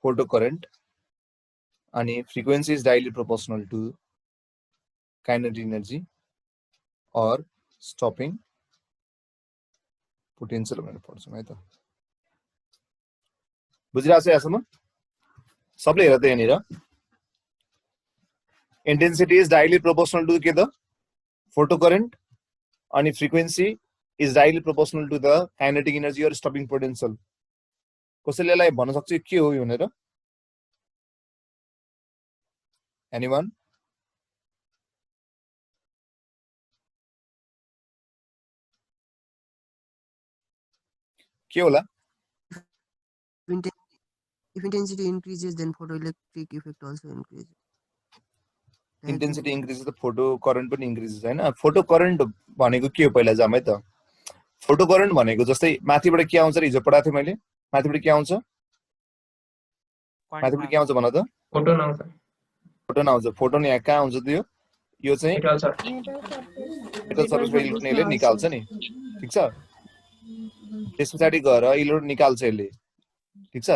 photo current and frequency is directly proportional to kinetic energy or stopping potential भनेर पढ्छौं है त बुझिरहेछ यहाँसम्म सबले हेर त यहाँनिर intensity is directly proportional to के त photo current and frequency is directly proportional to the kinetic energy or stopping potential कसैले यसलाई भन्न सक्छ के हो यो भनेर anyone के होला If intensity increases, then photoelectric effect also increases. intensity increases the photo current पनि increases हैन photo current भनेको के हो पहिला जाम है त photo current भनेको जस्तै माथिबाट के आउँछ हिजो पढाएको थिए मैले माथिबाट के आउँछ माथिबाट के आउँछ भन त फोटोन आउँछ फोटोन आउँछ फोटोन यहाँ कहाँ आउँछ त यो चाहिँ मेटल सर्फेस मेटल सरफेसबाट इलेक्ट्रोनले निकाल्छ नि ठीक छ त्यसपछि गएर इलेक्ट्रोन निकाल्छ यसले ठीक छ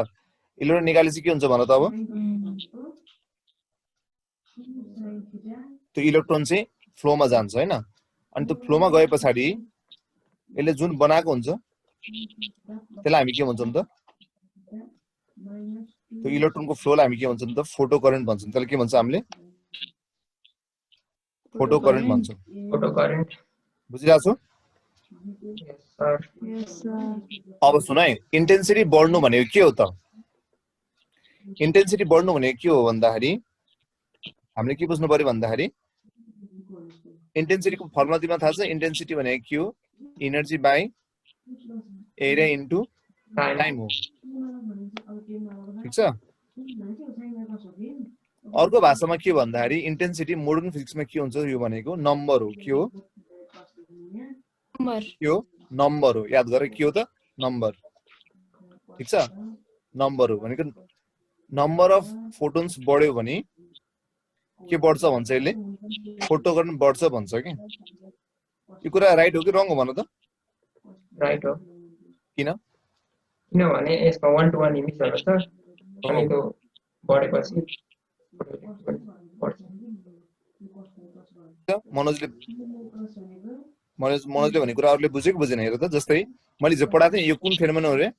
इलेक्ट्रोन निकालेपछि के हुन्छ भन त अब त्यो इलेक्ट्रोन चाहिँ फ्लोमा जान्छ हैन अनि त्यो फ्लोमा गएपछि यसले जुन बनाएको हुन्छ त्यसलाई हामी के भन्छौं त त्यो इलेक्ट्रोनको फ्लोलाई हामी के भन्छौं त फोटो करेन्ट भन्छौं त्यसलाई के भन्छ हामीले फोटो करेन्ट भन्छौं फोटो करेन्ट बुझिरहेको छौ यस सर अब सुन है इन्टेन्सिटी बढ्नु भनेको के हो त इन्टेन्सिटी बढ्नु भनेको के हो भन्दाखेरि हामीले के बुझ्नु पर्यो भन्दाखेरि इन्टेन्सिटीको फर्मुला तिमीलाई थाहा छ इन्टेन्सिटी भनेको के हो energy by area into time हो ठीक छ अर्को भाषामा के भन्दाखेरि इन्टेन्सिटी मोडर्न फिजिक्समा के हुन्छ यो भनेको नम्बर हो के हो यो नम्बर हो याद गरे के हो त नम्बर ठीक छ नम्बर हो भनेको नम्बर अफ फोटोन्स बढ्यो भने के बढ्छ भन्छ यसले फोटो करेन्ट बढ्छ भन्छ के यो कुरा राइट हो कि रङ हो भन त राइट हो किन किनभने यसमा 1 to 1 इमिसहरू छ अनि त्यो बढेपछि मनोजले भने कुरा अरूले बुझेको बुझेन हेर त जस्तै मैले जो पढाएको थिएँ यो कुन फेनोमेनन हो रे 1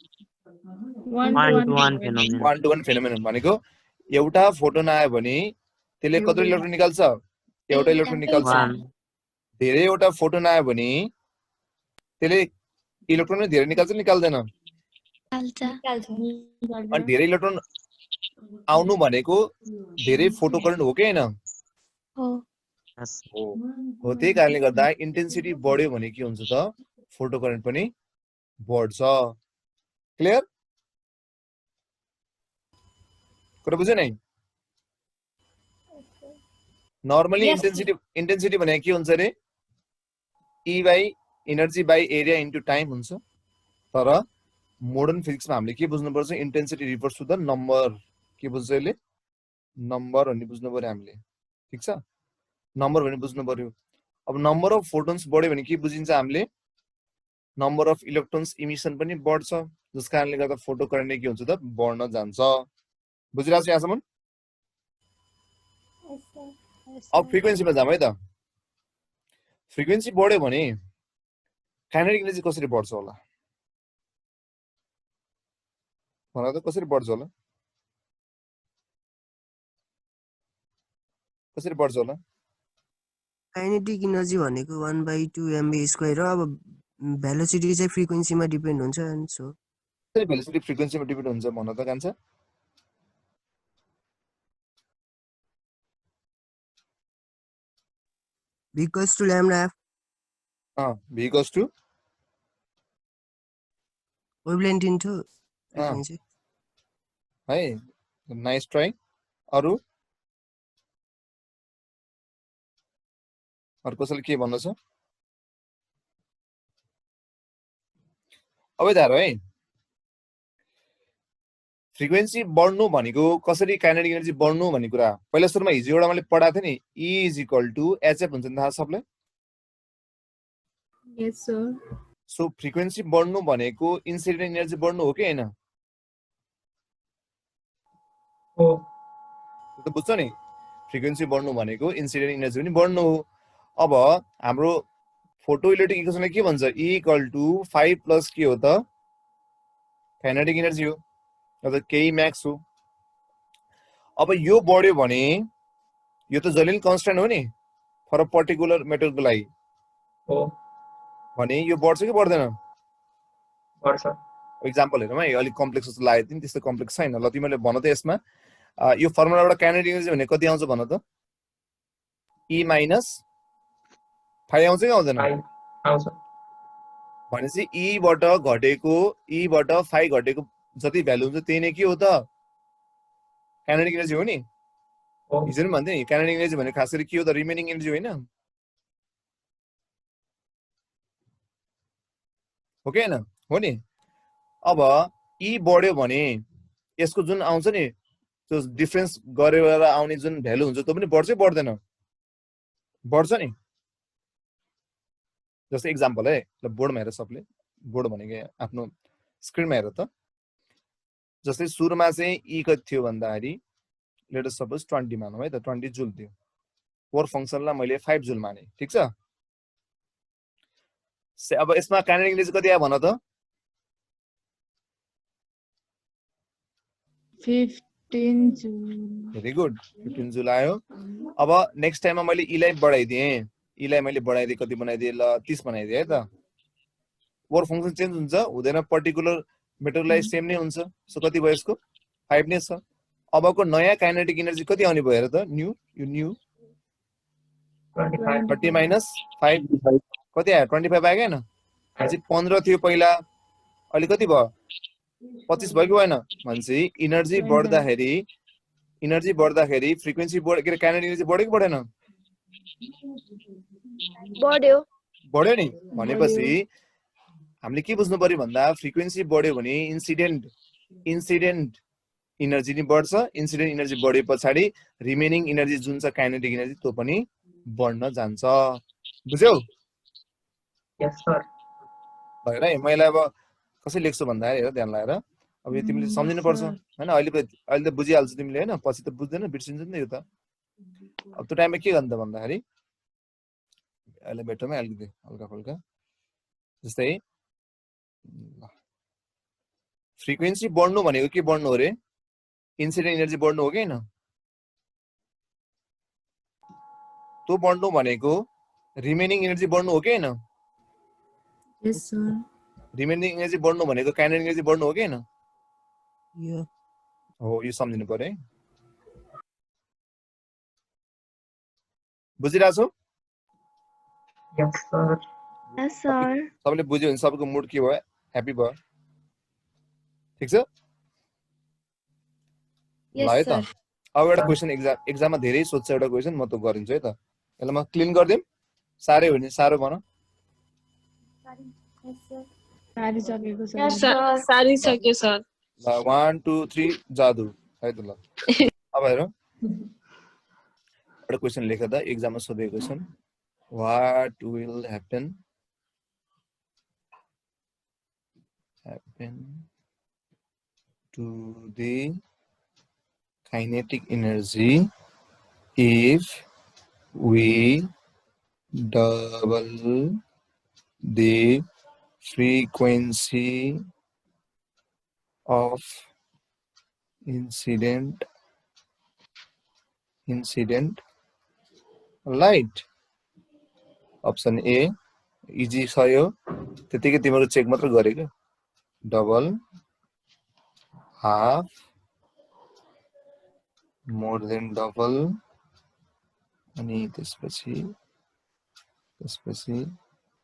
to 1 फेनोमेनन 1 to 1 फेनोमेनन भनेको एउटा फोटोन आयो भने त्यसले कति इलेक्ट्रोन निकाल्छ एउटा इलेक्ट्रोन निकाल्छ धेरै एउटा फोटोन आयो भने त्यसले इलेक्ट्रोन धेरै निकाल्छ निकाल्दैन अनि धेरै इलेक्ट्रोन आउनु भनेको धेरै फोटो करेन्ट हो कि हैन हो त्यही कारणले गर्दा इन्टेन्सिटी बढ्यो भने के हुन्छ त फोटो करेन्ट पनि बढ्छ क्लियर कुरा बुझ्यो नि नर्मली इन्टेन्सिटी भनेको के हुन्छ रे E by energy by area into time हुन्छ तर मोडर्न फिजिक्समा हामीले के बुझ्नु पर्छ intensity refers to the number के बुझ्छ यसले नम्बर भन्ने बुझ्नु पर्यो हामीले ठीक छ नम्बर भन्ने बुझ्नु पर्यो अब नम्बर अफ फोटोन्स बढ्यो भने के बुझिन्छ हामीले नम्बर अफ इलेक्ट्रोन्स इमिसन पनि बढ्छ जस कारणले गर्दा फोटो करेन्ट के हुन्छ त बढ्न जान्छ बुझिरहेको छ यहाँसम्म अब फ्रिक्वेन्सीमा जाम है त फ्रिक्वेन्सी बढ्यो भने काइनेटिक एनर्जी कसरी बढ्छ होला भन त कसरी बढ्छ होला कसरी बढ्छ होला काइनेटिक एनर्जी भनेको 1/2 mv² हो अब भेलोसिटी चाहिँ फ्रिक्वेन्सीमा डिपेन्ड हुन्छ अनि सो कसरी भेलोसिटी फ्रिक्वेन्सीमा डिपेन्ड हुन्छ भन त कान्छ v equals to lambda f v equals to wavelength into frequency है नाइस ट्राई अरु कसैले के भन्न छ अब हेर है फ्रिक्वेन्सी बढ्नु भनेको कसरी काइनेटिक एनर्जी बढ्नु भन्ने कुरा पहिला सुरुमा हिजो एउटा मैले पढाएको थिएँ नि E = hf हुन्छ नि थाहा सबलाई यस सर सो फ्रिक्वेन्सी बढ्नु भनेको इन्सिडेन्ट एनर्जी बढ्नु हो कि हैन हो त्यो त बुझ्छ नि फ्रिक्वेन्सी बढ्नु भनेको इन्सिडेन्ट इनर्जी पनि बढ्नु हो अब हाम्रो फोटो इलेक्ट्रिक इक्वेसनले के भन्छ E = 5 प्लस के हो त काइनेटिक इनर्जी हो अब केही म्याक्स हो अब यो बढ्यो भने यो त जहिले कन्स्ट्यान्ट हो नि फर अ पर्टिकुलर मेटलको लागि हो भने यो बढ्छ कि बढ्दैन पर्छ एक्जाम्पल हेरौँ है अलिक कम्प्लेक्स जस्तो लाग्यो तिमी त्यस्तो कम्प्लेक्स छैन ल तिमीले भन त यसमा यो फर्मुलाबाट काइनेटिक एनर्जी भने कति आउँछ भन त E - 5 आउँछ कि आउँदैन 5 आउँछ भनेपछि E बाट घटेको E बाट 5 घटेको जति भ्यालु हुन्छ त्यही नै के हो त काइनेटिक एनर्जी हो नि हो हिजो पनि भन्थे नि काइनेटिक एनर्जी भने खास गरी के हो त रिमेनिङ एनर्जी होइन हो कि हैन हो नि अब E बढ्यो भने यसको जुन आउँछ नि त्यो डिफरेन्स गरेर आउने जुन भ्यालु हुन्छ त्यो पनि बढ्छ कि बढ्दैन बढ्छ नि जस्तै एक्जाम्पल है ल बोर्डमा हेर सबले बोर्ड भनेको आफ्नो स्क्रिनमा हेर त जस्तै सुरुमा चाहिँ E कति थियो भन्दाखेरि लेट अस सपोज 20 मानौँ है त 20 जुल थियो कोर फंक्सनलाई मैले 5 जुल माने ठीक छ अब यसमा काइनेटिक एनर्जी कति आयो भन त 15 जुल भेरी गुड 15 जुल आयो अब नेक्स्ट टाइममा मैले E लाई बढाइदिए E लाई मैले बढाइदिए कति बनाइदिए ल 30 बनाइदिए है त कोर फंक्सन चेन्ज हुन्छ हुँदैन पर्टिकुलर मेटरलाई सेम नै हुन्छ सो कति भयो यसको 5 नै छ अबको नयाँ काइनेटिक एनर्जी कति आउने भयो हेर त न्यू यो न्यू 25 30 माइनस 5 कति आयो 25 आयो हैन अझै 15 थियो पहिला अहिले कति भयो 25 भयो कि भएन भनेपछि इनर्जी बढ्दाखेरि फ्रिक्वेन्सी बढ्यो के काइनेटिक एनर्जी बढ्यो कि बढेन बढ्यो नि भनेपछि हामीले के बुझ्नु पर्यो भन्दा फ्रिक्वेन्सी बढ्यो भने इन्सिडेन्ट इनर्जी नि बढ्छ इन्सिडेन्ट इनर्जी बढे पछाडी रिमेनिङ इनर्जी जुन छ काइनेटिक एनर्जी त्यो पनि बढ्न जान्छ बुझ्यौ यस सर हेर है मैले अब कसरी लेख्छु भन्दा हेर ध्यान लगाएर अब यो तिमीले सम्झिनु पर्छ हैन अहिले त बुझिहाल्छौ तिमीले हैन पछि त बुझ्दैन बिर्सिन्छ नि यो त अब त्यो टाइममा के गर्नु त भन्दाखेरि अहिले भेटौँ है अलिकति हल्का फुल्का जस्तै फ्रिक्वेन्सी बढ्नु भनेको के बढ्नु हो रे इन्सिडेन्ट इनर्जी बढ्नु हो कि हैन त्यो बढ्नु भनेको रिमेनिङ एनर्जी बढ्नु हो कि हैन यस सर रिमेनिङ एनर्जी बढ्नु भनेको काइनेटिक एनर्जी बढ्नु हो कि हैन यो हो यो सम्झिनु पर्यो है बुझिरहेछौ यस सर Yes, sir. सबले बुझ्यो भने सबको मुड के भयो ह्यापी भयो ठीक छ ल है Yes, त sir. अब एउटा क्वेशन एक्जाममा धेरै सोध्छ एउटा क्वेशन म त गरिदिन्छु है त यसलाई म क्लिन गरिदिम साह्रै हो नि साह्रो भन Yes, sir. सारी सकेको छ Yes, sir. सारी सक्यो सर ल 1 2 3 जादु है त ल अब हेरौँ एउटा क्वेशन लेख त एक्जाममा सोधेको question what will happen to the kinetic energy if we double the frequency of incident light option A easy छ यो त्यतिकै तिम्रो चेक मात्र गरेको double half more than double अनि त्यसपछि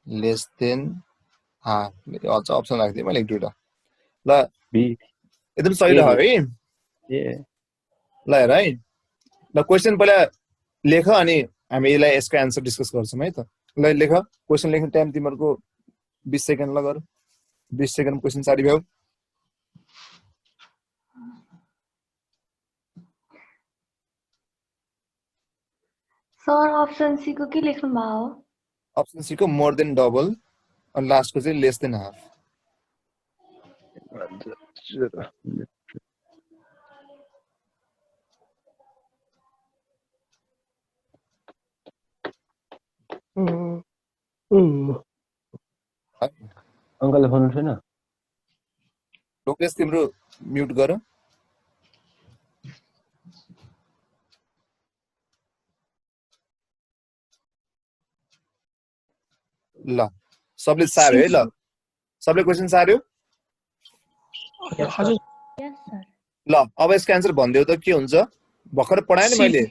लेस देन हाफ अझ अप्सन राख्दिए मैले एक दुईटा ल बी एकदम सही ल है ए ल हेर है ल क्वेशन पहिला लेख अनि हामी यसलाई यसको एन्सर डिस्कस गर्छौँ है त ल लेख क्वेशन लेख्ने टाइम तिमीहरूको 20 सेकेन्ड ल गर 20 सेकेन्ड क्वेशन सारी भ्याउ Sir, option C को के लेख्नु भएको हो? अप्सन सी को मोर देन डबल अनि लास्टको चाहिँ लेस देन हाफ अङ्कलले फोन उठेन लोकेश तिम्रो म्युट गर ल सबले सार्यो है ल सबले क्वेशन सार्यो हजुर ल अब यसको एन्सर भनिदेऊ त के हुन्छ भर्खर पढाएँ नि C. मैले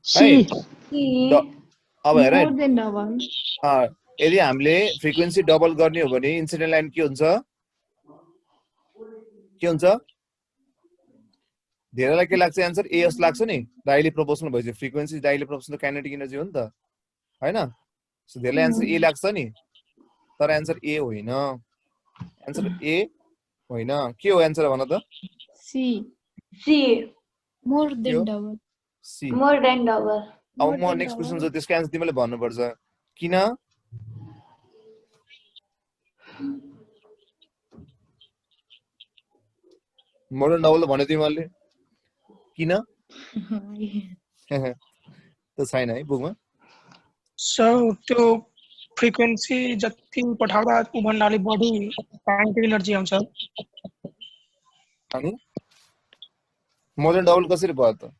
C. है C. अब हेर है More than double. यदि हामीले फ्रिक्वेन्सी डबल गर्ने हो भने इन्सिडेन्ट लाइन के हुन्छ धेरैलाई के लाग्छ एन्सर ए जस्तो लाग्छ नि डाइरेक्टली प्रोपोर्सनल भइसक्यो frequency directly proportional kinetic energy हो नि त हैन सो धेरैलाई एन्सर ए लाग्छ नि तर एन्सर ए होइन एन्सर ए होइन के हो एन्सर भन त C. C. More Yo. than double. See More than double. अब More म than नेक्स्ट क्वेसन double. छ त्यसको एन्सर तिमीले भन्नुपर्छ किन मोर देन डबल भन्यो तिमीहरूले किन त छैन है बुकमा सर त्यो फ्रिक्वेन्सी जति पठाउँदा उभन्दा अलिक बढी काइनेटिक एनर्जी आउँछ अनि मोर देन डबल कसरी भयो त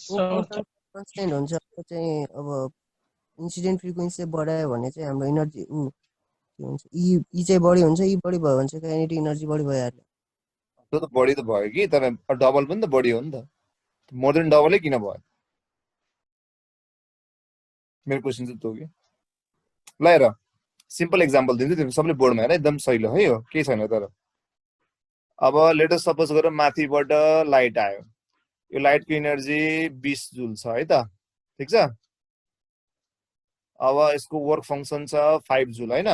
सर कन्स्टेन्ट हुन्छ त्यो चाहिँ अब इन्सिडेन्ट फ्रिक्वेन्सी बढायो भने चाहिँ हाम्रो एनर्जी के हुन्छ ई चाहिँ बढी हुन्छ ई बढी भयो भने चाहिँ काइनेटिक एनर्जी बढी भइहाल्यो त्यो त बढी त भयो कि तर डबल पनि त बढी हो नि त मोर देन डबलै किन भयो मेरो क्वेसन चाहिँ त्यो कि ल हेर सिम्पल एक्जाम्पल दिन्छु तिमी सबले बोर्डमा हेर एकदम सहिलो है हो केही छैन तर अब लेटेस्ट सपोज गर माथिबाट लाइट आयो यो लाइटको एनर्जी 20 जुल छ है त ठीक छ अब यसको वर्क फंक्सन छ 5 जुल हैन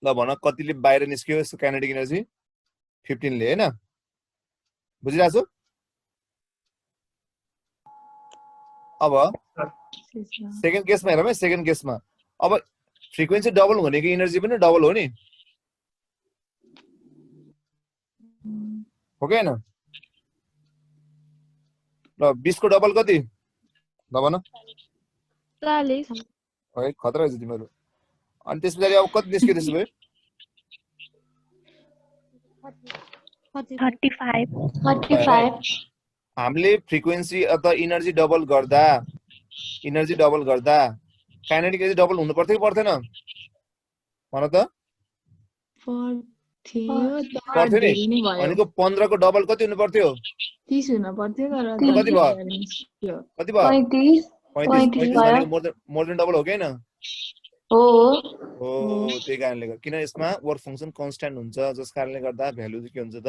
ल भन कतिले बाहिर निस्क्यो यसको काइनेटिक एनर्जी 15 ले हैन बुझिराछौ अब सेकेन्ड केसमा हेरौँ है सेकेन्ड केसमा अब फ्रिक्वेन्सी डबल भनेको एनर्जी पनि डबल हो नि हो कि हैन ल 20 को डबल कति ल भन 40. है खतरा छ तिम्रो अनि त्यसपछि अब कति निस्क्यो त्यसो भए 35. 35. हामीले फ्रिक्वेन्सी अथवा एनर्जी डबल गर्दा काइनेटिक एनर्जी डबल हुनु पर्थ्यो कि पर्दैन भन त पर्थ्यो नि भनेको 15 को डबल कति हुनु पर्थ्यो 30 हुन पर्थ्यो तर कति भयो? 30 निस्क्यो। कति भयो 35. 35 भनेको मोर देन डबल हो कि हैन हो हो त्यही कारणले गर्दा किन यसमा वर्क फंक्सन कन्स्ट्यान्ट हुन्छ जस कारणले गर्दा भ्यालु चाहिँ के हुन्छ त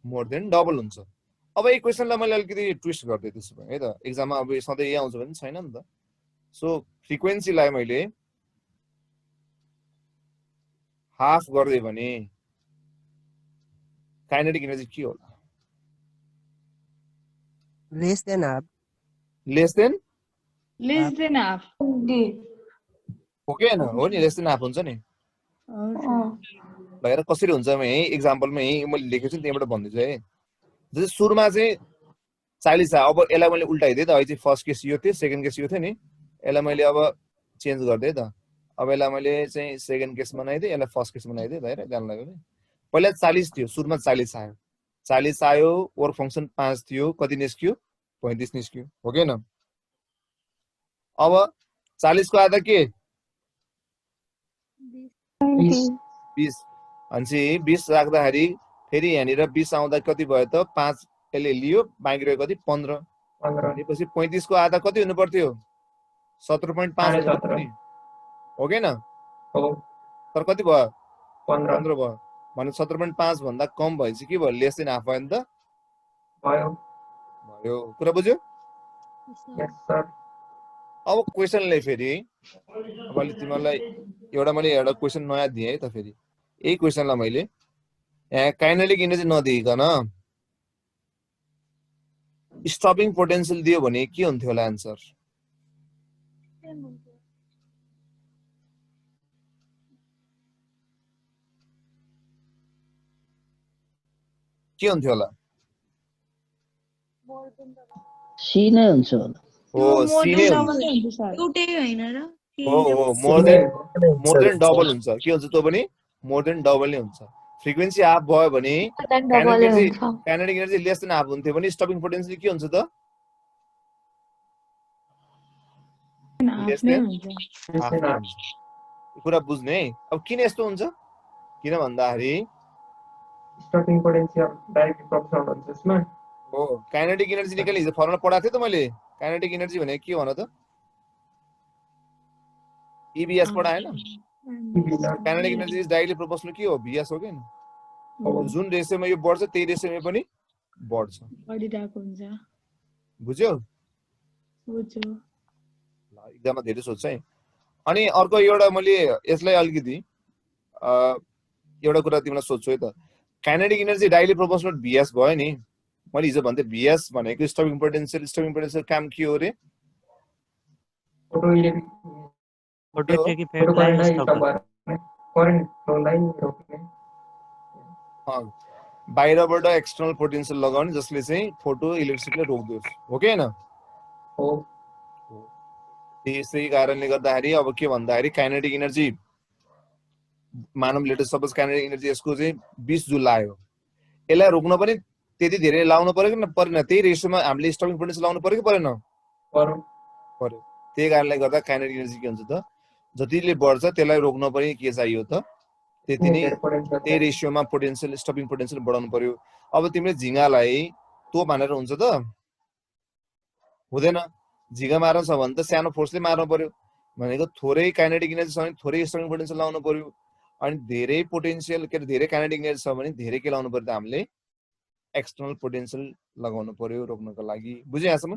मोर देन डबल हुन्छ अब यो क्वेशनलाई मैले अलिकति ट्विस्ट गर्दै त्यसो भए है त एक्जाममा अब सधैँ यही आउँछ भने छैन नि त सो फ्रिक्वेन्सीलाई मैले हाफ गर्दै भने काइनेटिक एनर्जी के होला lace than half less than less than half D हो कि हैन हो नि लेस देन हाफ हुन्छ नि भएर कसरी हुन्छ म यही एक्जाम्पलमा यही मैले लेखेको छु त्यहीबाट भन्दैछु है जस्तै सुरुमा चाहिँ 40 आयो अब यसलाई मैले उल्टाइदिएँ त अहिले चाहिँ फर्स्ट केस यो थियो सेकेन्ड केस यो थियो नि यसलाई मैले अब चेन्ज गरिदिएँ त अब यसलाई मैले चाहिँ सेकेन्ड केस बनाइदिएँ यसलाई फर्स्ट केस बनाइदिएँ हेर ध्यान लाग्यो नि पहिला 40 थियो सुरुमा 40 आयो 40 आयो वर्क फंक्सन 5 थियो कति निस्क्यो 35 निस्क्यो हो कि हैन अब 40 को आधा के 20 अनि 20 राख्दाखेरि फेरि यहाँनिर 20 आउँदा कति भयो त 5 यसले लियो बाँकी रह्यो कति 15 भनेपछि 35 को आधा कति हुनु पर्थ्यो 17.5 नि हो कि हैन तर कति भयो 15 भयो भने 17.5 भन्दा कम भएपछि के भयो लेस देन हाफ भयो नि त भयो कुरा बुझ्यो अब क्वेशनले फेरि अब अहिले तिमीलाई मैले एउटा क्वेशन नयाँ दिएँ है त फेरि यही क्वेशनलाई मैले यहाँ काइनेटिक एनर्जी नदिइकन स्टपिङ पोटेन्शियल दियो भने के हुन्थ्यो होला आन्सर के हुन्थ्यो होला सी नै हुन्छ होला त्यो हो मोर सी देन नै डबल हुन्छ। हुन्छ सर एउटै होइन र हो हो मोर देन डबल हुन्छ। के हुन्छ त्यो पनि मोर देन डबल नै हुन्छ। फ्रिक्वेन्सी हाफ भयो भने डबलै हुन्छ। Kinetic energy lace than half हुन्थ्यो भने स्टपिङ पोटेन्शियल के हुन्छ त? हाफ लेस नै देन हुन्छ। हाफ नै हुन्छ। यो कुरा बुझ्ने है। अब किन यस्तो हुन्छ? किन भन्दाखेरि स्टपिङ पोटेन्सियल डाइरेक्ट प्रोपोर्सनल हुन्छ यसमा। हो काइनेटिक एनर्जी निकाल्ने हिजो फर्मुला पढाएको थिएँ त मैले। काइनेटिक एनर्जी भनेको के हो भन त? EBS पढाएन? Kinetic energy is directly proportional के हो? VS हो किन? जुन रेसियोमा यो बढ्छ त्यही रेसियोमा पनि बढ्छ। बढिरहेको हुन्छ। बुझ्यौ? बुझ्यो। ल एक्जाममा धेरै सोध्छ है। अनि अर्को एउटा मैले यसलाई अलिकति एउटा कुरा तिमीलाई सोध्छु है त। Kinetic energy directly proportional VS भयो नि। मैले हिजो भन्थे VS भनेको स्टपिङ पोटेन्शियल काम के हो रे? फोटो फोटोइलेक्ट्रिक इफेक्टलाई स्टप गर्ने। करेन्ट फ्लोलाई रोक्ने। बाहिरबाट एक्सटर्नल पोटेन्शियल लगाउने जसले चाहिँ फोटो इलेक्ट्रिसिटीलाई रोक्दोस्। हो कि हैन? हो। त्यसै कारणले गर्दाखेरि अब के भन्दाखेरि काइनेटिक एनर्जी मानव लेटेस्ट सपोज काइनेटिक एनर्जी यसको चाहिँ 20 जुल लाग्यो। यसलाई रोक्न पनि त्यति धेरै लाउनु पर्यो कि परेन? त्यही रेसियोमा हामीले स्टपिङ पोटेन्शियल लाउनु पर्यो कि परेन? पर्यो। त्यही कारणले गर्दा काइनेटिक एनर्जी के हुन्छ त? जतिले बढ्छ त्यसलाई रोक्न पनि के चाहियो त? त्यति नै त्यही रेसियोमा पोटेन्शियल स्टपिङ पोटेन्शियल बढाउनु पर्यो। अब तिमीले झिँगालाई तो भनेर हुन्छ त? हुँदैन। झिँगा मार्न छ भने त सानो फोर्सले मार्नु पर्यो। भनेको थोरै काइनेटिक एनर्जी छ भने थोरै स्टपिङ पोटेन्शियल लाउनु पर्यो। अनि धेरै पोटेन्शियल के धेरै काइनेटिक एनर्जी छ भने धेरै के लाउनु पर्यो त? हामीले एक्सटर्नल पोटेन्शियल लगाउनु पर्यो रोक्नको लागि। बुझ्यौ यहाँसम्म?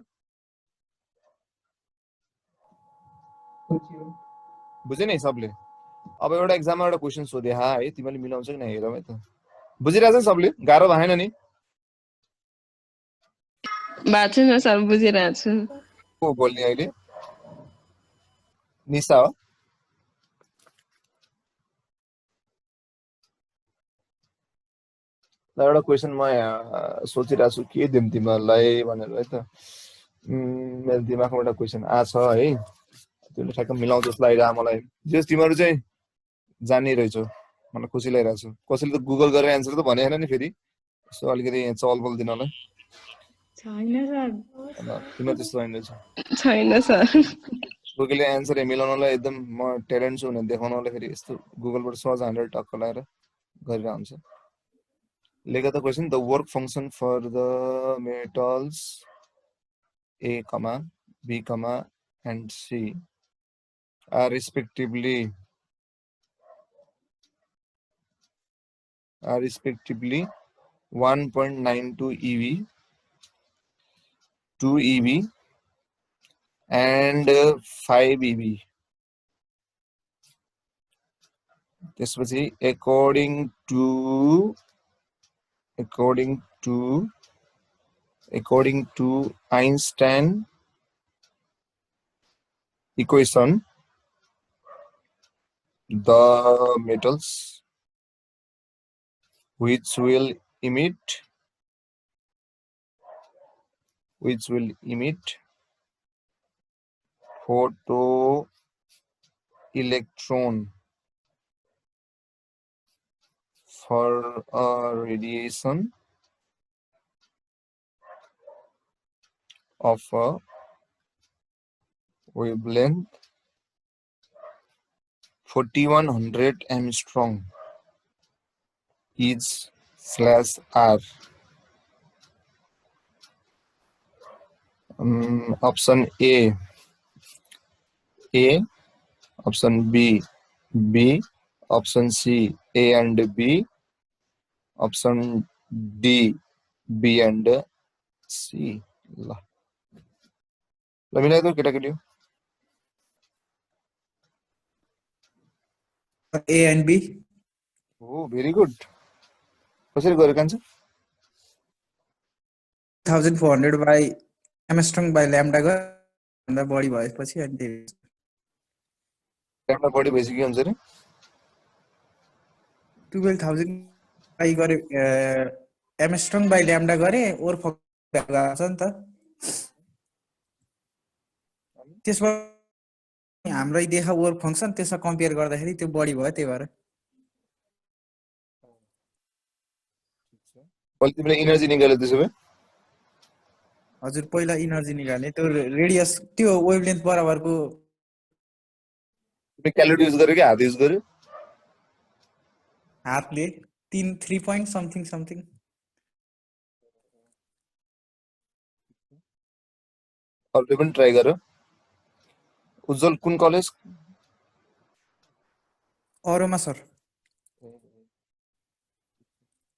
बुझ्यो नि सबले? अब एउटा एक्जाममा एउटा क्वेशन सोधे है, तिमीले मिलाउँछ कि न हेरौ है त। बुझिरहेछ नि सबले? गाह्रो भएन नि? भएको छैन सर, बुझिरहेको छु। को बोल्ने अहिले? निशा हो? ल एउटा क्वेशन म सोचिरहेको छु के दिउँ तिमीहरूलाई भनेर है त। मेरो दिमागमा एउटा क्वेशन आछ है, त्यसले ठ्याक्क मिलाउँछ जस्तो लागिरहेको मलाई। जस तिमीहरू चाहिँ जान्ने रहेछौ, मलाई खुसी लागिरहेको छ। कसैले त गुगल गरेर एन्सर त भने होइन नि फेरि? यसो अलिकति चलबल दिनलाई छैन सर। तिमीहरू त्यस्तो होइन रहेछ। छैन सर। गुगलले एन्सर मिलाउनलाई एकदम म ट्यालेन्ट छु भनेर देखाउनलाई फेरि यस्तो गुगलबाट सर्च हानेर टक्क लगाएर गरिरहेको हुन्छ। लेख त question. The work function for the metals A, B, and C are respectively 1.92 eV, 2 eV, and 5 eV. त्यसपछि according to Einstein equation, the metals which will emit photoelectron for a radiation of a wavelength 4100 angstrom is /R. Option A, option B, option C, A and B, option D, B and C. Let me know the category. A and B. Oh, very good. कसरी गरे कान्छ? 1400 by Armstrong by lambda भन्दा बढी भएपछि अनि त्यही lambda बढी भएपछि के हुन्छ रे? 12000 by गरे Armstrong by lambda गरे और फक्क आउँछ नि त। त्यसबाट हाम्रै देखा वर्क फंक्सन त्यसमा कम्पेयर गर्दाखेरि त्यो बढी भयो त्यही भएर अहिले तिमीले इनर्जी निकाल्यो त्यसो भए हजुर पहिला इनर्जी निकाल्ने त्यो रेडियस त्यो वेभलेन्थ बराबरको तिमीले क्यालोरी युज गर्यो कि हात युज गर्यो हातले 3 point something अरूले पनि ट्राई गर उज्जवल कुन कलेज अरोमा सर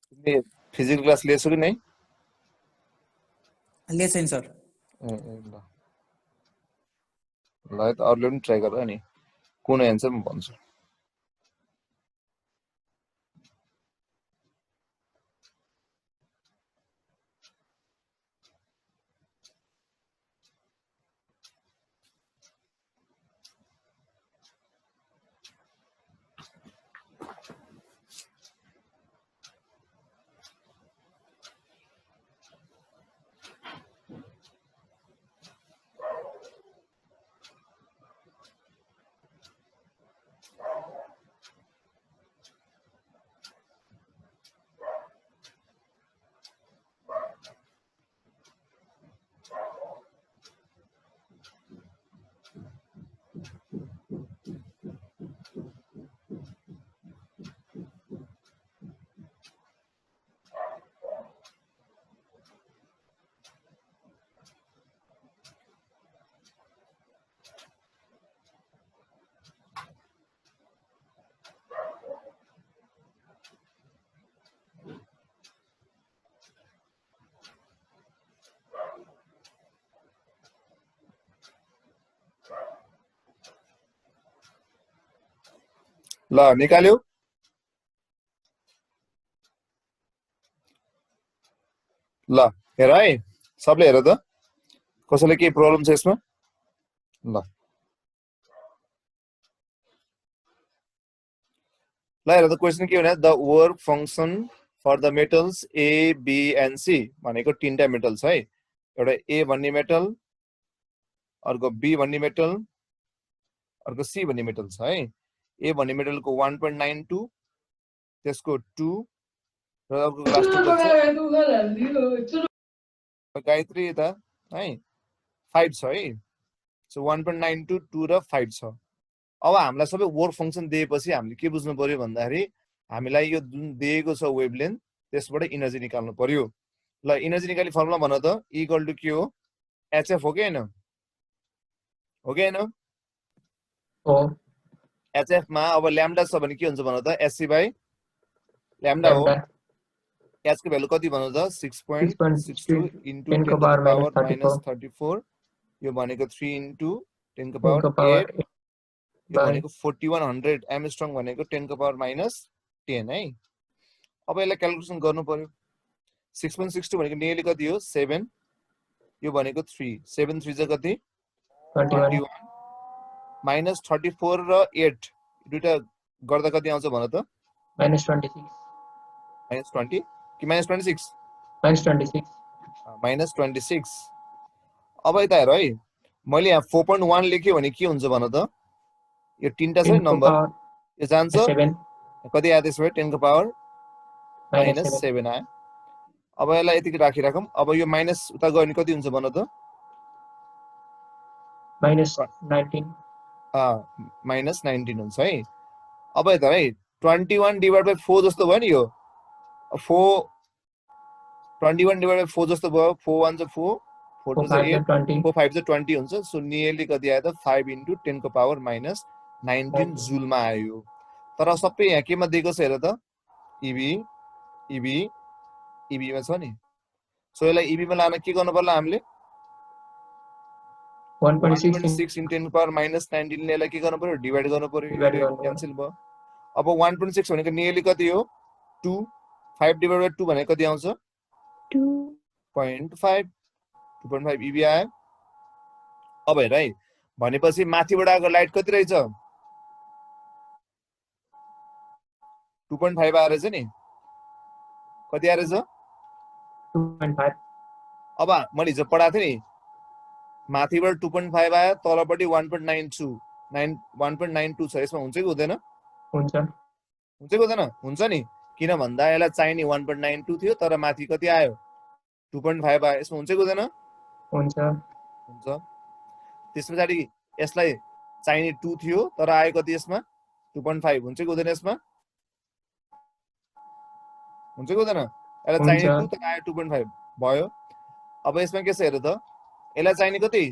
तिमीले फिजिकल क्लास लिएछौ कि नै ले छैन सर ल त अरूले पनि ट्राई गर नि कुन एन्सर म भन्छु ल निकाल्यो ल हेर है सबले हेर त कसैले केही प्रब्लम छ यसमा ल हेर त क्वेशन के भने the work function for the metals A B and C भनेको तीनटा मेटल्स है एउटा ए भन्ने मेटल अर्को बी भन्ने मेटल अर्को सी भन्ने मेटल छ है ए भन्ने मेटलको 1.92 त्यसको 2 र अर्को लास्ट गायत्री त है 5 छ है सो 1.92 2 र 5 छ अब हामीलाई सबै वर्क फंक्सन दिएपछि हामीले के बुझ्नु पर्यो भन्दाखेरि हामीलाई यो जुन दिएको छ वेभलेन्थ त्यसबाट एनर्जी निकाल्नु पर्यो ल एनर्जी निकाल्ने फर्मुला भन त इक्वल टु के हो एचएफ हो कि हैन हो कि हैन हो एचएफ मा अब ल्याम्डा छ भने के हुन्छ भन त एससी बाइ ल्याम्डा हो एच को भ्यालु कति भन त 6.62 इन्टु 10 को पावर -34 यो भनेको 3 इन्टु 10 को पावर 8 यो भनेको 4100 एमस्ट्रङ भनेको 10 को पावर -10 है अब यसलाई क्याल्कुलेसन गर्नु पर्यो 6.62 भनेको नियरली कति हो 7 यो भनेको 3 7 3 जा कति 21 -34 र 8 दुईटा गर्दा कति आउँछ भन त -26 -20 कि -26 -26 अब यता हेर है मैले यहाँ 4.1 लेख्यो भने के हुन्छ भन त यो तीनटा छ नम्बर यो जान्छ कति आयो त्यसो भए 10 को पावर -7 आयो अब यसलाई यतिकै राखिराखौं अब यो माइनस उता गयो भने कति हुन्छ भन त -19 -19 हुन्छ है अब यता है 21 डिभाइड बाइ 4 जस्तो भयो नि यो 4 21 डिभाइड बाइ 4 जस्तो भयो 4 1 जा 4 4 2 जा 8 4 5 जा 20 हुन्छ सो नियरली कति आयो त 5 इन्टु 10 को पावर -19 जुलमा आयो तर सबै यहाँ केमा दिएको छ हेर त इबी इबी इबी मा छ नि सो यसलाई इबी मा लान के गर्नु पर्ला हामीले 1.6 इन 10 पावर -19 ले यसलाई के गर्नु पर्यो डिवाइड गर्नु पर्यो क्यान्सल भयो अब 1.6 भनेको नियरली कति हो 2 5 डिवाइड बाइ 2 भनेको कति आउँछ 2.5 2.5 इबी आयो अब हेर है भनेपछि माथिबाट आएको लाइट कति रहेछ 2.5 आएर छ नि कति आएर छ 2.5 अब मैले हिजो पढाएको थिएँ नि माथिबाट 2.5 आयो तलपट्टि 1.92 छ यसमा हुन्छ कि हुँदैन हुन्छ हुन्छ कि हुँदैन हुन्छ नि किन भन्दा यसलाई चाहिने 1.92 थियो तर माथि कति आयो 2.5 आयो यसमा हुन्छ कि हुँदैन हुन्छ हुन्छ त्यसपछि यसलाई चाहिने 2 थियो तर आयो कति यसमा 2.5 हुन्छ कि हुँदैन यसमा हुन्छ कि हुँदैन यसलाई चाहिने 2 तर आयो 2.5 भयो अब यसमा के छ हेर त यसलाई चाहिने कति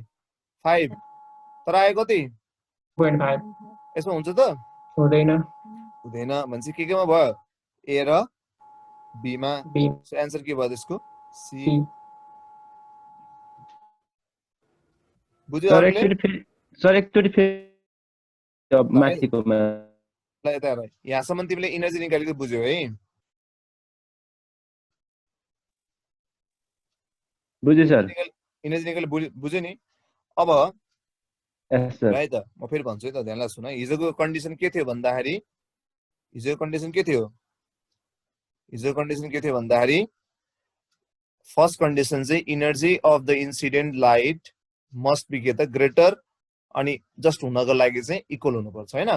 5 तर आयो कति 2.5 यसमा हुन्छ त हुँदैन हुँदैन भनेपछि के केमा भयो ए र बी मा बी आन्सर के भयो त्यसको सी सी बुझ्यो सर अरूले एकचोटि फेरि माथिकोमा ल यता हेर यहाँसम्म तिमीले इनर्जी निकालेको बुझ्यौ है बुझ्यो सर इनर्जी निकाले बुझ्यो नि अब यस सर है त म फेरि भन्छु है त ध्यानलाई सुन हिजोको कन्डिसन के थियो भन्दाखेरि हिजोको कन्डिसन के थियो भन्दाखेरि फर्स्ट कन्डिसन चाहिँ energy of the incident light must be के त ग्रेटर अनि जस्ट हुनको लागि चाहिँ इक्वल हुनुपर्छ हैन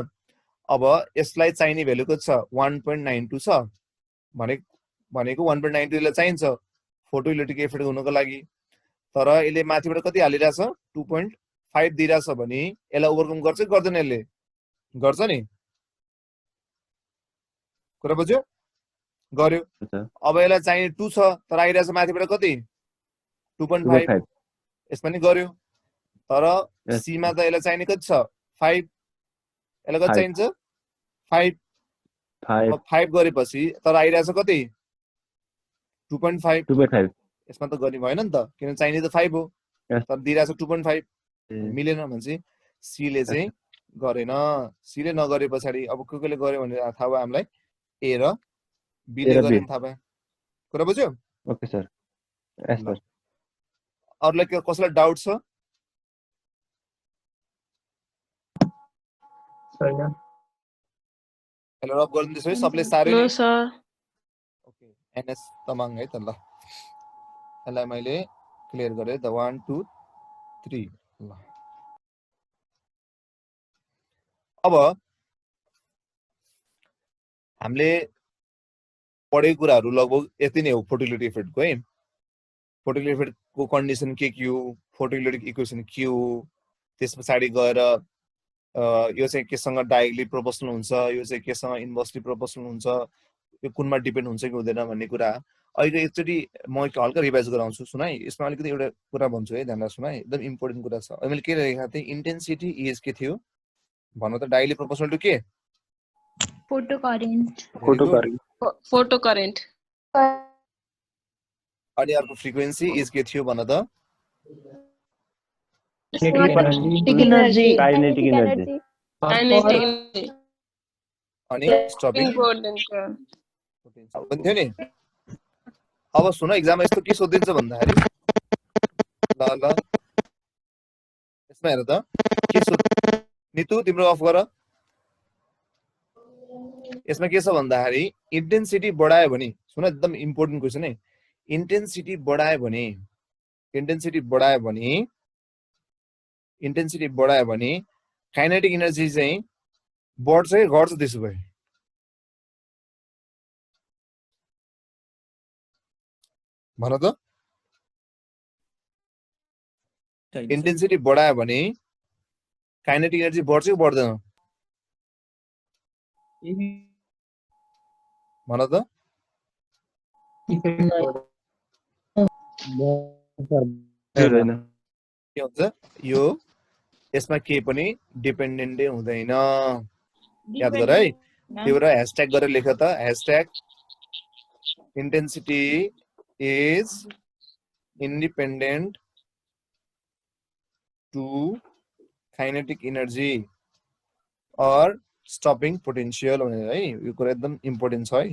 अब यसलाई चाहिने भ्यालु कति छ 1.92 छ भनेको 1.92 लाई चाहिन्छ फोटोइलेक्ट्रिक इफेक्ट हुनको लागि तर यसले माथिबाट कति हालिरहेछ 2.5 दिइरहेछ भने यसलाई ओभरकम गर्छ कि गर्दैन यसले गर्छ नि कुरा बुझ्यो गर्यो अब यसलाई चाहिने 2 छ तर आइरहेछ माथिबाट कति 2.5 यसमा नि गर्यो तर सी मा त यसलाई चाहिने कति छ 5 यसलाई कति चाहिन्छ 5 गरेपछि तर आइरहेछ कति 2.5 यसमा त गर्ने भएन नि त किन चाहिने त 5 हो तर दिइरहेछ 2.5 मिलेन भनेपछि सी ले चाहिँ गरेन सी ले नगरे पछाडि अब कोले गर्यो भने थाहा भयो हामीलाई ए र बी ले गरेन थाहा भयो कुरा बुझ्यो ओके सर यस सर अरूलाई कसैलाई डाउट छ छैन हेलो रब गरिदिनुहोस् है सबले सारे no sir okay NS Tamang है त ल यसलाई मैले क्लियर गरे द 1 2 3 ल अब हामीले पढेको कुराहरू लगभग यति नै हो फोटोइलेक्ट्रिक इफेक्टको है फोटोइलेक्ट्रिक इफेक्टको कन्डिसन के हो फोटोइलेक्ट्रिक इक्वेसन के हो त्यस पछाडि गएर यो चाहिँ केसँग डाइरेक्टली प्रोपोर्सनल हुन्छ यो चाहिँ केसँग इन्भर्सली प्रोपोर्सनल हुन्छ यो कुनमा डिपेन्ड हुन्छ कि हुँदैन भन्ने कुरा अहिले एकचोटि म हल्का रिभाइज गराउँछु सुन है यसमा अलिकति एउटा कुरा भन्छु है ध्यान सुन है एकदम इम्पोर्टेन्ट कुरा छ मैले के लेखेको थिएँ इन्टेन्सिटी इज के थियो भन्नु त डाइरेक्टली प्रोपोर्सनल टु के फोटो करेन्ट अनि अर्को फ्रिक्वेन्सी इज के थियो भन त काइनेटिक एनर्जी अनि स्टपिङ भन्थ्यो नि अब सुन एक्जाममा यस्तो के सोधिन्छ भन्दाखेरि ल यसमा हेर त के सोध नितु तिम्रो अफ गर यसमा के छ भन्दाखेरि इन्टेन्सिटी बढायो भने सुन एकदम इम्पोर्टेन्ट क्वेसन है इन्टेन्सिटी बढायो भने काइनेटिक एनर्जी चाहिँ बढ्छ कि घट्छ त्यसो भए भन त इन्टेन्सिटी बढायो भने काइनेटिक एनर्जी बढ्छ कि बढ्दैन भन त के हुन्छ यो यसमा के पनि डिपेन्डेन्टै हुँदैन याद गर है त्यो र ह्याशट्याग गरेर लेख त hashtag intensity is independent to kinetic energy or stopping potential भनेर है यो कुरा एकदम इम्पोर्टेन्ट छ है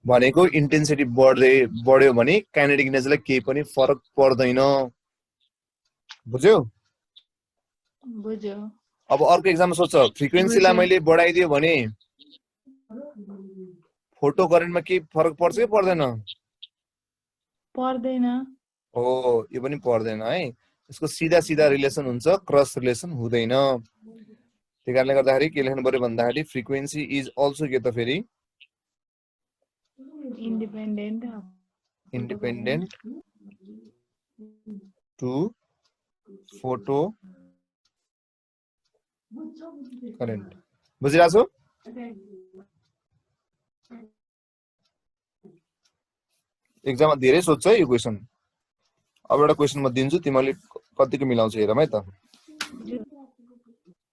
भनेको इन्टेन्सिटी बढ्यो भने काइनेटिक एनर्जीलाई केही पनि फरक पर्दैन बुझ्यौ अब अर्को एक्जाम सोच फ्रिक्वेन्सीलाई मैले बढाइदियो भने फोटो करेन्टमा के फरक पर्छ कि पर्दैन पर्दैन हो यो पनि पर्दैन है यसको सीधा सीधा रिलेसन हुन्छ, क्रस रिलेसन हुँदैन। त्यही कारणले गर्दाखेरि के लेख्नु पर्यो भन्दाखेरि फ्रिक्वेन्सी इज अल्सो के त फेरि independent to photo current। बुझिरहेको छु? एक्जाममा धेरै सोध्छ है यो क्वेसन। अब एउटा क्वेसन म दिन्छु, तिमीले कतिको मिलाउँछ हेरौँ है त।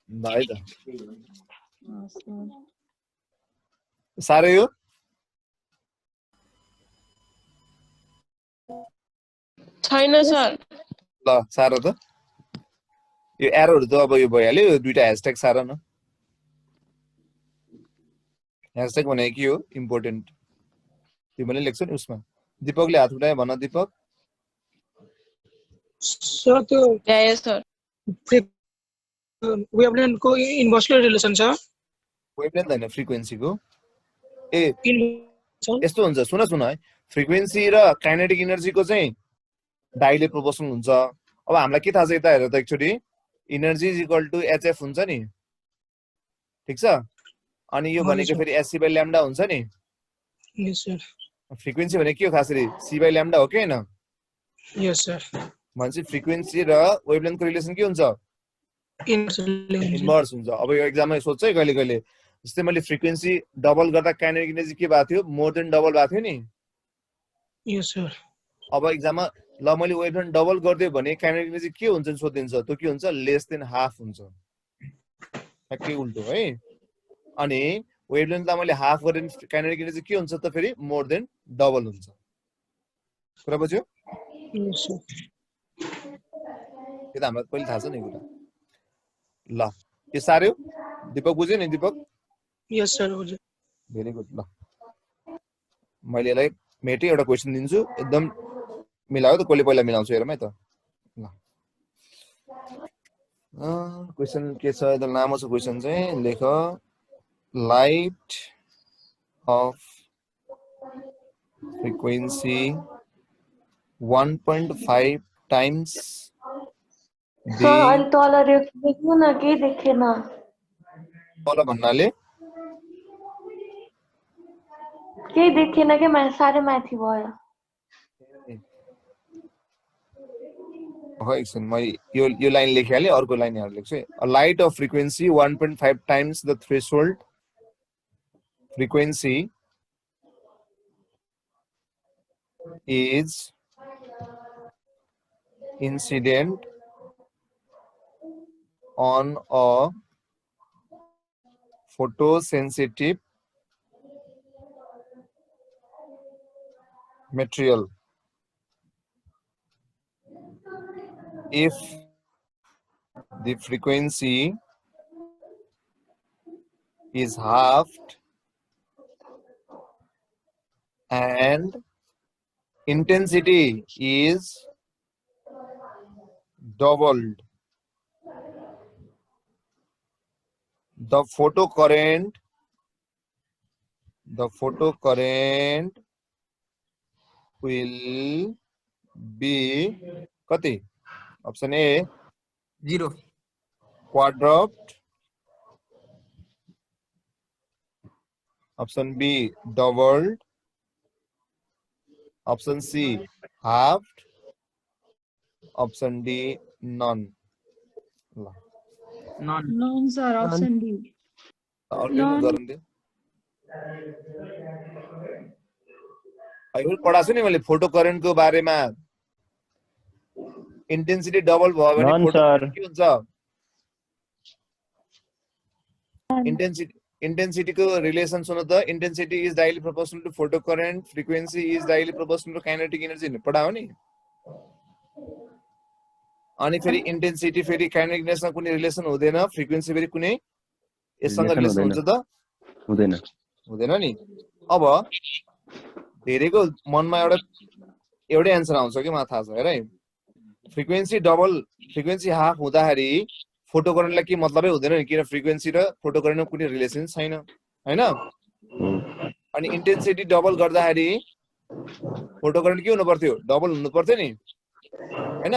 ल है त, साह्रो यो छैन सर। ल साह्रो त यो एरोहरु त अब यो भइहाल्यो। यो दुईटा ह्यासट्याग सारा न। ह्यासट्याग भनेको के हो? इम्पोर्टेन्ट। तिमीले लेख्छौ नि उसमा। दीपकले हात उठाए भन दीपक। सर त्यो यस सर। वेवलेन्थ को इन्भर्सली रिलेसन छ। वेवलेन्थ हैन, फ्रिक्वेन्सी को। ए यस्तो हुन्छ, सुन सुन है, फ्रिक्वेन्सी र काइनेटिक एनर्जी को चाहिँ डाइले प्रोपोर्सनल हुन्छ। अब हामीलाई के थाहा छ यता हेर त एकचोटी, energy is equal to HF हुन्छ नि, ठीक छ? अनि यो भनेको फेरि एससी बाइ ल्याम्डा हुन्छ नि। यस सर। फ्रिक्वेन्सी भनेको के हो खासरी? सी बाइ ल्याम्डा हो कि हैन? यस सर। भनेपछि फ्रिक्वेन्सी र वेभलेन्थको रिलेसन के हुन्छ? इन्भर्स हुन्छ। अब यो एक्जाममा सोध्छ है कहिले कहिले, जस्तै मैले फ्रिक्वेन्सी डबल गर्दा काइनेटिक एनर्जी के भएको थियो? मोर देन डबल भएको थियो नि। यस सर। अब एक्जाममा ल मैले वेभलेन्थ डबल गरिदियो भने काइनेटिक एनर्जी के हुन्छ सोधिन्छ। त्यो के हुन्छ? लेस देन हाफ हुन्छ। ठ्याक्कै उल्टो है। अनि वेभलेन्थलाई मैले हाफ गरेँ भने काइनेटिक एनर्जी के हुन्छ त फेरि? मोर देन डबल हुन्छ। कुरा बुझ्यो? यस सर। यो त हामीलाई पहिले थाहा छ नि कुरा। ल यो सार्यो? दीपक बुझ्यो नि? दीपक यस सर बुझ्यो। Very good. ल मैले यसलाई मेटे एउटा क्वेसन दिन्छु, एकदम मिलायो त, कसले पहिला मिलाउँछ हेरौँ है त। ल क्वेसन के छ? एकदम लामो छ क्वेसन चाहिँ। लेख light of frequency 1.5 times sir अलि तल देख्नु न, केही देखेन। तल भन्नाले केही देखेन के, साह्रै माथि भयो। एकछिन मैले यो लाइन लेखिहालेँ, अर्को लाइन यहाँ लेख्छु है। A light of frequency 1.5 times the threshold frequency is incident on a photosensitive material if the frequency is halved and intensity is doubled. The photocurrent will be kati? Option A 0 quadrupled. Option B doubled. Option C halved. Option D none. None sir, option D. अहिले पढाएको छु नि मैले photo current को बारेमा। Intensity double भयो भने photo के हुन्छ? इंटेंसिटी को रिलेशन सुनो तो intensity is directly proportional to photo current, frequency is directly proportional to kinetic energy ने पढाओ नि। अनि फेरि इंटेंसिटी फेरि काइनेटिक एनर्जीसँग कुनै रिलेसन हुँदैन, फ्रीक्वेंसी फेरि कुनै यससँग रिलेसन हुन्छ त? हुँदैन। हुँदैन नि। अब धेरैको मनमा एउटै आन्सर आउँछ के मलाई थाहा छ हेर है। फ्रीक्वेंसी हाफ हुँदाखेरि फोटो करेन्टलाई के मतलबै हुँदैन नि, किन फ्रीक्वेंसी र फोटो करेन्टमा कुनै रिलेसन छैन हैन। अनि इंटेंसिटी डबल गर्दाखेरि फोटो करेन्ट के हुनु पर्थ्यो? डबल हुनु पर्थ्यो नि हैन।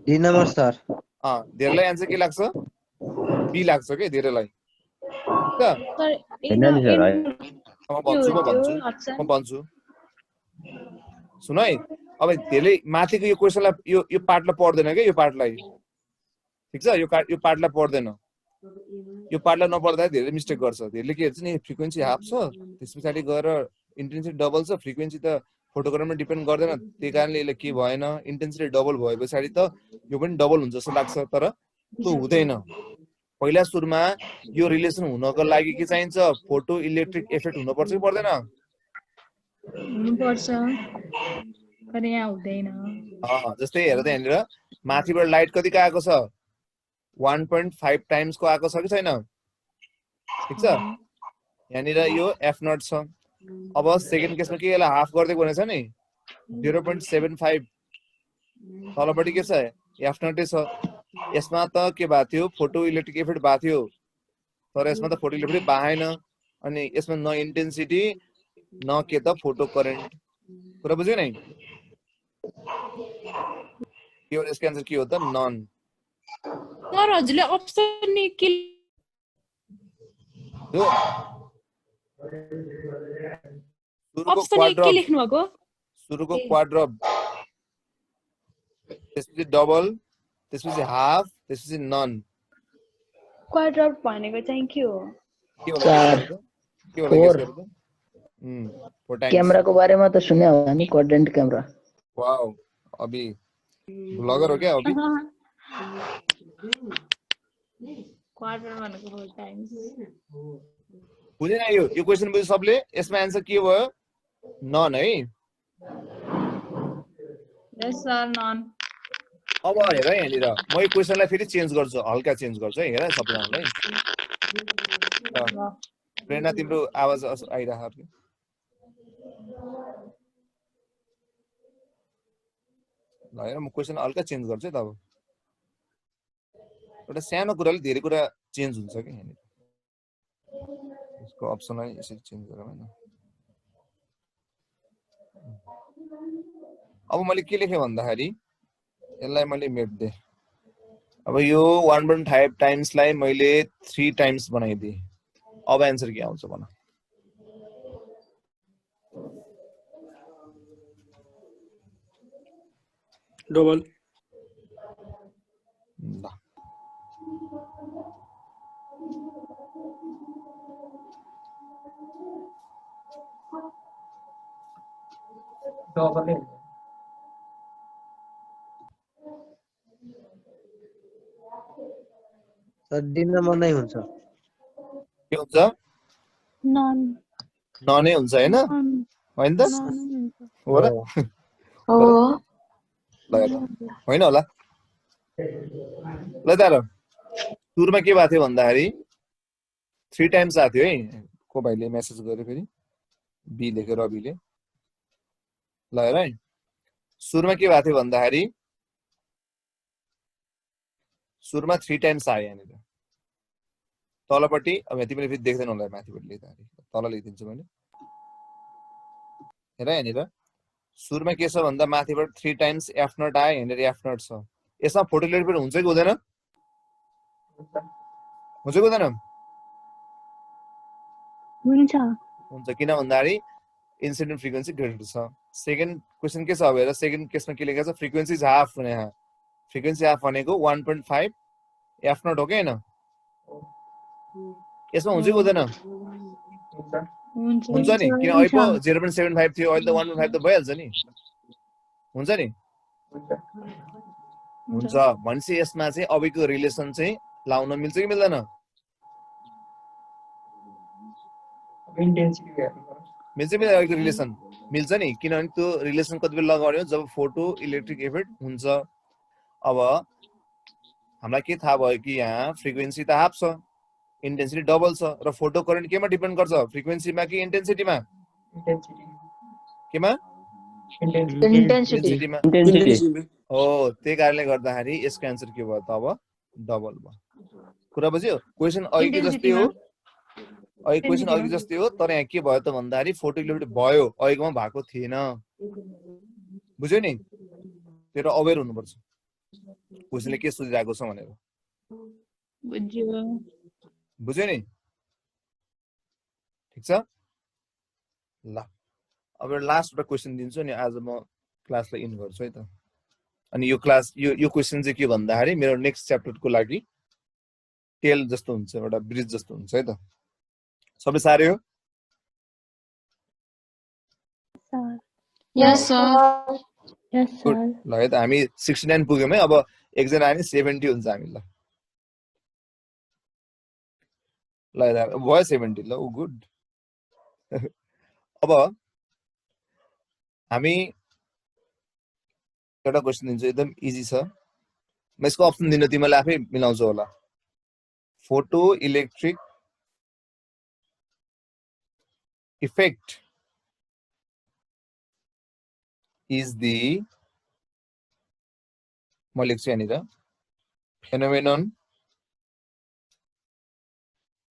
डी नम्बर सर धेरैलाई आन्सर के लाग्छ बी लाग्छ के धेरैलाई ठीक छ सर होइन नि सर है म भन्छु सुन है अब धेरै माथिको यो क्वेसनलाई यो पार्टलाई पढ्दैन के यो पार्टलाई ठीक छ यो पार्टलाई पढ्दैन यो पार्टलाई नपढ्दा धेरै मिस्टेक गर्छ धेरैले के हेर्छ नि फ्रिक्वेन्सी हाफ छ त्यस पछाडि गएर इन्टेन्सिटी डबल छ फ्रिक्वेन्सी त फोटोग्राफमा डिपेन्ड गर्दैन त्यही कारणले यसले के भएन इन्टेन्सिटी डबल भए पछाडि त यो पनि डबल हुन्छ जस्तो लाग्छ तर त्यो हुँदैन पहिला सुरुमा यो रिलेसन हुनको लागि के चाहिन्छ फोटो इलेक्ट्रिक इफेक्ट हुनुपर्छ कि पर्दैन हुनुपर्छ तर यहाँ हुँदैन जस्तै हेर त यहाँनिर माथिबाट लाइट कतिको आएको छ 1.5 टाइम्स को आएको छ कि छैन ठीक छ यहाँनिर यो एफ नट छ अब सेकेन्ड केसमा के यसलाई हाफ गरिदिएको भनेछ नि 0.75 तलपट्टि के छ एफ नटै छ यसमा त के भएको थियो फोटो इलेक्ट्रिक इफेक्ट भएको थियो तर यसमा त फोटो इलेक्ट्रिक बाहेन अनि यसमा न इन्टेन्सिटी न के त फोटो करेन्ट कुरा बुझ्यो नि के हो यसको आन्सर के हो त नन सर हजुरले अप्सन नि के अप्सन के लेख्नु भएको सुरुको क्वाड्रप त्यसपछि डबल त्यसपछि हाफ त्यसपछि नन क्वाड्रप भनेको चाहिँ के हो क्यामेराको बारेमा त सुने होला नि क्वाड्रेन्ट क्यामेरा वाओ अभी ब्लगर हो क्या अभी क्वार्टर भनेको 4 टाइम्स बुझेन यो क्वेशन बुझ्यो सबले यसमा आन्सर के भयो नन है यस सर नन अब हेर यहाँनिर म यो क्वेसनलाई फेरि चेन्ज गर्छु हल्का चेन्ज गर्छु है हेर सबैजनालाई प्रेरणा तिम्रो आवाज आइरहेको ल हेर म क्वेसन हल्का चेन्ज गर्छु है त अब एउटा सानो कुराले धेरै कुरा चेन्ज हुन्छ कि यहाँनिर यसको अप्सनलाई यसरी चेन्ज गरौँ हैन अब मैले के लेखेँ भन्दाखेरि यसलाई मैले मेट्दे अब यो 1.5 टाइम्सलाई मैले 3 टाइम्स बनाइदिए अब आन्सर के आउँछ भन डबल ल डबल नै सर डी नम्बर नै हुन्छ के हुन्छ नन ननै हुन्छ हैन हैन त हो र हो ल हैन होला ल त सुरुमा के भएको थियो भन्दाखेरि 3 टाइम्स आएको थियो है को भाइले मेसेज गर्यो फेरि बी लेख्यो रविले ल हेर है सुरुमा के भएको थियो भन्दाखेरि सुरुमा 3 टाइम्स आयो यहाँनिर तलपट्टि अब यति पनि फेरि देख्दैन होला माथिपट्टि लेख्दाखेरि तल लेखिदिन्छु मैले हेर यहाँनिर सुरुमा के छ भन्दा माथिबाट 3 टाइम्स एफ नट आयो यहाँनिर एफ नट छ यसमा फोटो इलेक्ट्रिक हुन्छ कि हुँदैन हुन्छ कि हुँदैन हुन्छ हुन्छ किन भन्दाखेरि इन्सिडेन्ट फ्रिक्वेन्सी ग्रेटर छ सेकेन्ड क्वेसन के छ अब हेर सेकेन्ड केसमा के लेखेको छ फ्रिक्वेन्सी इज हाफ भने फ्रिक्वेन्सी हाफ भनेको 1.5 एफ नट हो कि हैन यसमा हुन्छ कि हुँदैन हुन्छ नि किन अहिले पो 0.75 थियो अहिले त 1.5 त भइहाल्छ नि हुन्छ नि हुन्छ भनेपछि यसमा चाहिँ अबको रिलेसन चाहिँ लाउन मिल्छ कि मिल्दैन इन्टेन्सिटी मिल्छ मिल्दैन अबको रिलेसन मिल्छ नि किनभने त्यो रिलेसन कति बेला लगाउने जब फोटो इलेक्ट्रिक इफेक्ट हुन्छ अब हामीलाई के थाहा भयो कि यहाँ फ्रिक्वेन्सी त हाफ छ इन्टेन्सिटी डबल छ र फोटो करेन्ट केमा डिपेन्ड गर्छ फ्रिक्वेन्सीमा कि इन्टेन्सिटीमा केमा इन्टेन्सिटीमा हो त्यही कारणले गर्दाखेरि यसको आन्सर के भयो त अब डबल भयो कुरा बुझ्यो क्वेसन अघि जस्तै हो अघि क्वेसन अघि जस्तै हो तर यहाँ के भयो त भन्दाखेरि फोटो इलेक्ट्रिक भयो अघिकोमा भएको थिएन बुझ्यो नि त्यो अवेर हुनुपर्छ क्वेसनले के सोधिरहेको छ भनेर बुझ्यो बुझ्यो नि ठीक छ ल अब लास्ट एउटा क्वेसन दिन्छु नि आज म क्लासलाई इन गर्छु है त अनि यो क्लास यो क्वेसन चाहिँ के भन्दाखेरि मेरो नेक्स्ट च्याप्टरको लागि टेल जस्तो हुन्छ एउटा ब्रिज जस्तो हुन्छ है त सबै सारे हो Yes, sir. Yes, good sir. ल है त हामी 69 पुग्यौँ है अब एकजना आयो नि 70 हुन्छ हामी ल ल है त भयो 70 ल गुड अब हामी एउटा क्वेसन दिन्छु एकदम इजी छ म यसको अप्सन दिन तिमीलाई आफै मिलाउँछौ होला photo electric effect is the म लेख्छु यहाँनिर phenomenon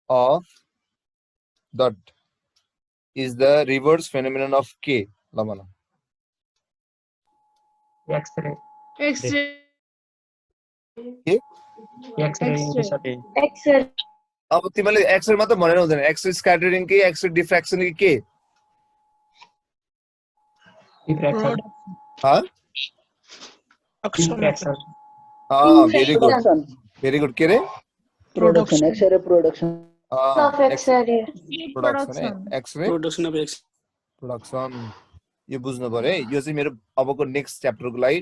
of that is the reverse phenomenon of K ल भन X-ray. X-ray. के X-ray. X-ray. अब तिमीले एक्सरे मात्र भनेर हुँदैन एक्सरे स्क्याटरिङ के एक्सरे डिफ्र्याक्सन के Diffraction. हाँ Diffraction. Very good very good के ray Production. X-ray production. Of X-ray. Production X ray production of X production यो बुझ्नु पर्यो है यो चाहिँ मेरो अबको नेक्स्ट च्याप्टरको लागि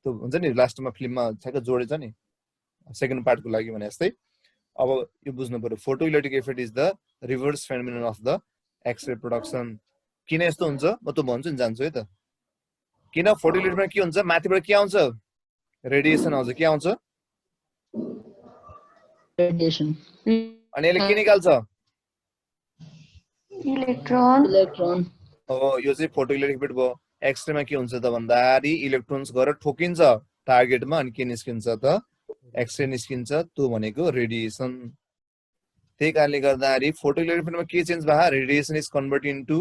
त्यो हुन्छ नि लास्टमा फिल्ममा ठ्याक्क जोडेछ नि सेकेन्ड पार्टको लागि भने जस्तै अब यो बुझ्नु पर्यो photo electric effect is the reverse phenomenon of the X ray production किन यस्तो हुन्छ म त भन्छु नि जान्छु है त किन फोटो इलेक्ट्रिकमा के हुन्छ माथिबाट के आउँछ रेडिएसन आउँछ के आउँछ Radiation. अनि यसले के निकाल्छ Electron. Electron. हो यो चाहिँ फोटो इलेक्ट्रिक इफेक्ट भयो एक्सरेमा के हुन्छ त भन्दाखेरि इलेक्ट्रोन्स गएर ठोकिन्छ टार्गेटमा अनि के निस्किन्छ त एक्सरे निस्किन्छ त्यो भनेको रेडिएसन त्यही कारणले गर्दाखेरि फोटो इलेक्ट्रिक इफेक्टमा के चेन्ज भयो radiation is converted into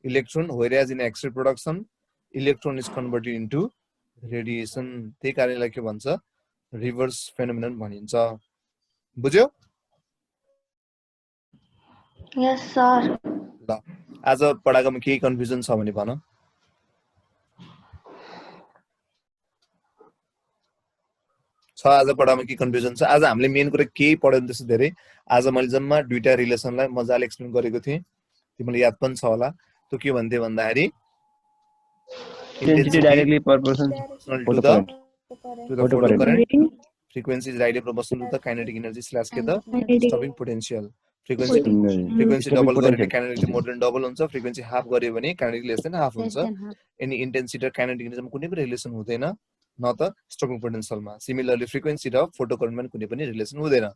electron whereas in X ray production electron is converted into radiation त्यही कारणले के भन्छ रिभर्स फेनोमेनन भनिन्छ बुझ्यो Yes, sir. ल आज पढाएकोमा केही कन्फ्युजन छ भने भन छ आज पढाएकोमा के कन्फ्युजन छ आज हामीले मेन कुरा केही पढ्यौँ त्यस्तो धेरै आज मैले जम्मा दुईटा रिलेसनलाई मजाले एक्सप्लेन गरेको थिएँ तिमीलाई याद पनि छ होला त्यो के भन्थे भन्दाखेरि Intensity directly proportional to the photo current. photocurrent frequency is directly proportional to the kinetic energy slash के the stopping potential frequency double गरे भने kinetic more than double हुन्छ frequency half गरे भने kinetic less than half हुन्छ any intensity र kinetic energy मा कुनै पनि रिलेसन हुँदैन न त stopping potential मा similarly frequency र photocurrent मा कुनै पनि रिलेसन हुँदैन